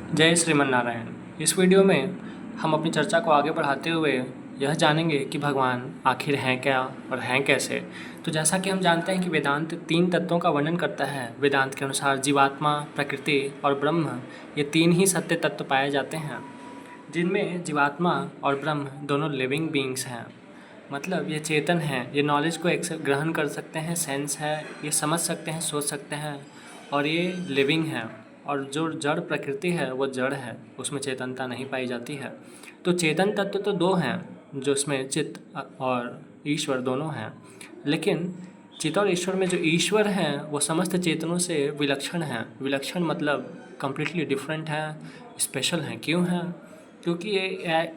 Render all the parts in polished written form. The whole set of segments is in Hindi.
जय श्रीमन नारायण। इस वीडियो में हम अपनी चर्चा को आगे बढ़ाते हुए यह जानेंगे कि भगवान आखिर हैं क्या और हैं कैसे। तो जैसा कि हम जानते हैं कि वेदांत 3 तत्वों का वर्णन करता है। वेदांत के अनुसार जीवात्मा, प्रकृति और ब्रह्म, ये 3 ही सत्य तत्व पाए जाते हैं, जिनमें जीवात्मा और ब्रह्म दोनों लिविंग बीइंग्स हैं। मतलब ये चेतन हैं, ये नॉलेज को ग्रहण कर सकते हैं, सेंस है, ये समझ सकते हैं, सोच सकते हैं, और ये लिविंग है। और जो जड़ प्रकृति है वो जड़ है, उसमें चेतनता नहीं पाई जाती है। तो चेतन तत्व तो 2 हैं, जो इसमें चित्त और ईश्वर दोनों हैं। लेकिन चित्त और ईश्वर में जो ईश्वर हैं वो समस्त चेतनों से विलक्षण हैं। विलक्षण मतलब कम्प्लीटली डिफरेंट हैं, स्पेशल हैं। क्यों हैं? क्योंकि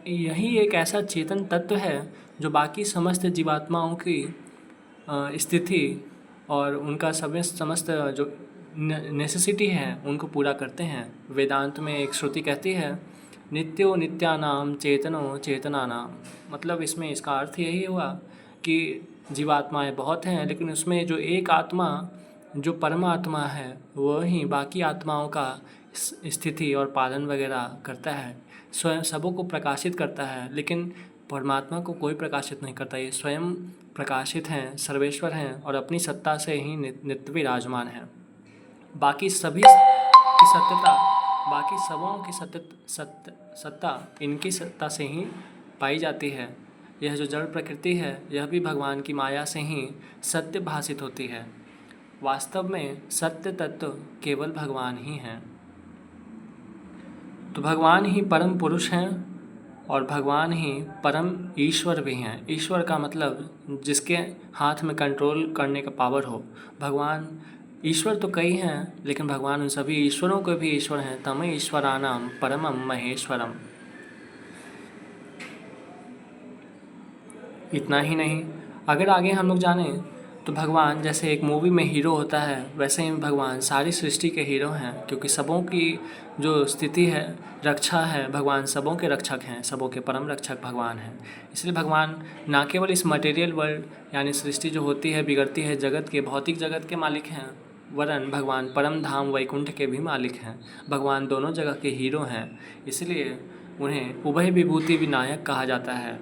यही एक ऐसा चेतन तत्व है जो बाकी समस्त जीवात्माओं की स्थिति और उनका समस्त जो नेसेसिटी है उनको पूरा करते हैं। वेदांत में एक श्रुति कहती है, नित्यो नित्यानाम चेतनो चेतनानाम। मतलब इसमें इसका अर्थ यही हुआ कि जीवात्माएं बहुत हैं, लेकिन उसमें जो एक आत्मा, जो परमात्मा है, वही बाकी आत्माओं का स्थिति और पालन वगैरह करता है, स्वयं सबों को प्रकाशित करता है। लेकिन परमात्मा को कोई प्रकाशित नहीं करता, ये स्वयं प्रकाशित हैं, सर्वेश्वर हैं और अपनी सत्ता से ही नित्य विराजमान हैं। बाकी सभी की सत्यता, बाकी सबों की सत्ता इनकी सत्ता से ही पाई जाती है। यह जो जड़ प्रकृति है यह भी भगवान की माया से ही सत्य भासित होती है। वास्तव में सत्य तत्व केवल भगवान ही हैं। तो भगवान ही परम पुरुष हैं और भगवान ही परम ईश्वर भी हैं। ईश्वर का मतलब जिसके हाथ में कंट्रोल करने का पावर हो। भगवान ईश्वर तो कई हैं, लेकिन भगवान उन सभी ईश्वरों के भी ईश्वर हैं। तम ईश्वराणाम परमम महेश्वरम। इतना ही नहीं, अगर आगे हम लोग जानें तो भगवान जैसे एक मूवी में हीरो होता है, वैसे ही भगवान सारी सृष्टि के हीरो हैं। क्योंकि सबों की जो स्थिति है, रक्षा है, भगवान सबों के रक्षक हैं, सबों के परम रक्षक भगवान हैं। इसलिए भगवान ना केवल इस मटेरियल वर्ल्ड यानी सृष्टि जो होती है, बिगड़ती है, जगत के, भौतिक जगत के मालिक हैं, वरन भगवान परम धाम वैकुंठ के भी मालिक हैं। भगवान दोनों जगह के हीरो हैं, इसलिए उन्हें उभय विभूति विनायक कहा जाता है।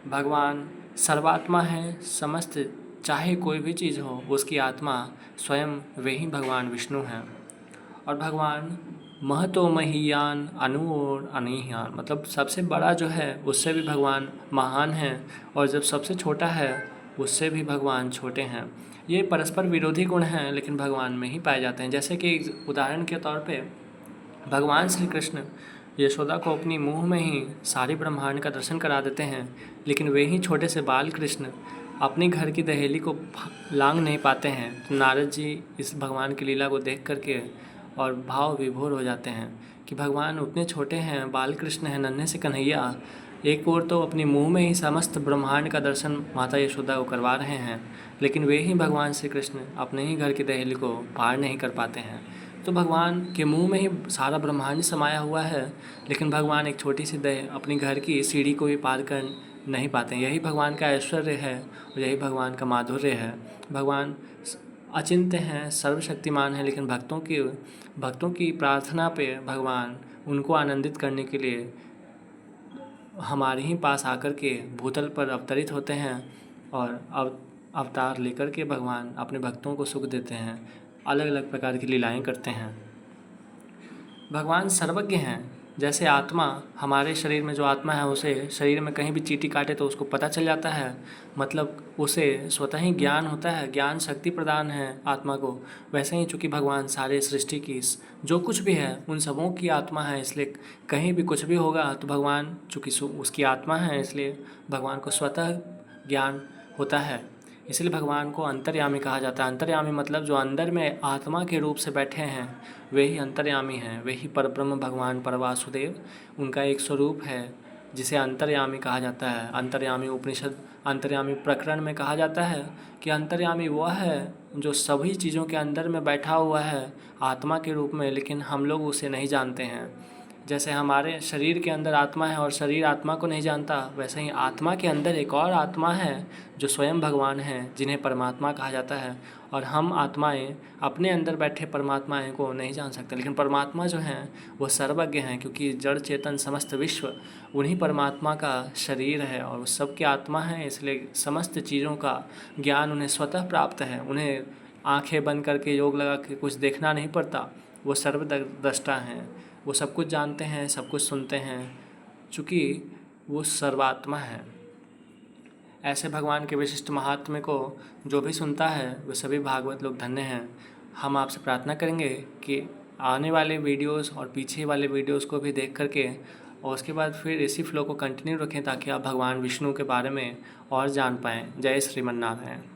भगवान सर्वात्मा है, समस्त, चाहे कोई भी चीज़ हो उसकी आत्मा स्वयं वे ही भगवान विष्णु हैं। और भगवान महतो महीयान अणुओर अनीयान, मतलब सबसे बड़ा जो है उससे भी भगवान महान हैं, और जब सबसे छोटा है उससे भी भगवान छोटे हैं। ये परस्पर विरोधी गुण हैं, लेकिन भगवान में ही पाए जाते हैं। जैसे कि उदाहरण के तौर पे भगवान श्री कृष्ण यशोदा को अपनी मुँह में ही सारे ब्रह्मांड का दर्शन करा देते हैं, लेकिन वे ही छोटे से बाल कृष्ण अपने घर की दहेली को लांघ नहीं पाते हैं। तो नारद जी इस भगवान की लीला को देख करके और भाव विभोर हो जाते हैं कि भगवान उतने छोटे हैं, बाल कृष्ण हैं, नन्हे से कन्हैया, एक ओर तो अपनी मुँह में ही समस्त ब्रह्मांड का दर्शन माता यशोदा को करवा रहे हैं, लेकिन वे ही भगवान श्री कृष्ण अपने ही घर की दहेली को पार नहीं कर पाते हैं। तो भगवान के मुंह में ही सारा ब्रह्मांड समाया हुआ है, लेकिन भगवान एक छोटी सी अपनी घर की सीढ़ी को भी पार कर नहीं पाते हैं। यही भगवान का ऐश्वर्य है और यही भगवान का माधुर्य है। भगवान अचिंत्य हैं, सर्वशक्तिमान हैं, लेकिन भक्तों की प्रार्थना पे भगवान उनको आनंदित करने के लिए हमारे ही पास आकर के भूतल पर अवतरित होते हैं और अवतार लेकर के भगवान अपने भक्तों को सुख देते हैं, अलग अलग प्रकार की लीलाएं करते हैं। भगवान सर्वज्ञ हैं। जैसे आत्मा, हमारे शरीर में जो आत्मा है उसे शरीर में कहीं भी चींटी काटे तो उसको पता चल जाता है, मतलब उसे स्वतः ही ज्ञान होता है, ज्ञान शक्ति प्रदान है आत्मा को। वैसे ही चूँकि भगवान सारे सृष्टि की जो कुछ भी है उन सबों की आत्मा है, इसलिए कहीं भी कुछ भी होगा तो भगवान चूँकि उसकी आत्मा है, इसलिए भगवान को स्वतः ज्ञान होता है। इसलिए भगवान को अंतर्यामी कहा जाता है। अंतर्यामी मतलब जो अंदर में आत्मा के रूप से बैठे हैं वे ही अंतर्यामी हैं, वे ही परब्रह्म भगवान परवासुदेव, उनका एक स्वरूप है जिसे अंतर्यामी कहा जाता है। अंतर्यामी उपनिषद अंतर्यामी प्रकरण में कहा जाता है कि अंतर्यामी वह है जो सभी चीज़ों के अंदर में बैठा हुआ है आत्मा के रूप में, लेकिन हम लोग उसे नहीं जानते हैं। जैसे हमारे शरीर के अंदर आत्मा है और शरीर आत्मा को नहीं जानता, वैसे ही आत्मा के अंदर एक और आत्मा है जो स्वयं भगवान हैं, जिन्हें परमात्मा कहा जाता है। और हम आत्माएं अपने अंदर बैठे परमात्माएं को नहीं जान सकते, लेकिन परमात्मा जो हैं वो सर्वज्ञ हैं, क्योंकि जड़ चेतन समस्त विश्व उन्हीं परमात्मा का शरीर है और वो सबकी आत्मा है, इसलिए समस्त चीज़ों का ज्ञान उन्हें स्वतः प्राप्त है। उन्हें आंखें बंद करके योग लगा के कुछ देखना नहीं पड़ता, वो सर्वद्रष्टा हैं, वो सब कुछ जानते हैं, सब कुछ सुनते हैं, चूँकि वो सर्वात्मा है। ऐसे भगवान के विशिष्ट महात्म्य को जो भी सुनता है वे सभी भागवत लोग धन्य हैं। हम आपसे प्रार्थना करेंगे कि आने वाले वीडियोस और पीछे वाले वीडियोस को भी देख करके और उसके बाद फिर इसी फ्लो को कंटिन्यू रखें, ताकि आप भगवान विष्णु के बारे में और जान पाएँ। जय श्रीमन्नारायण।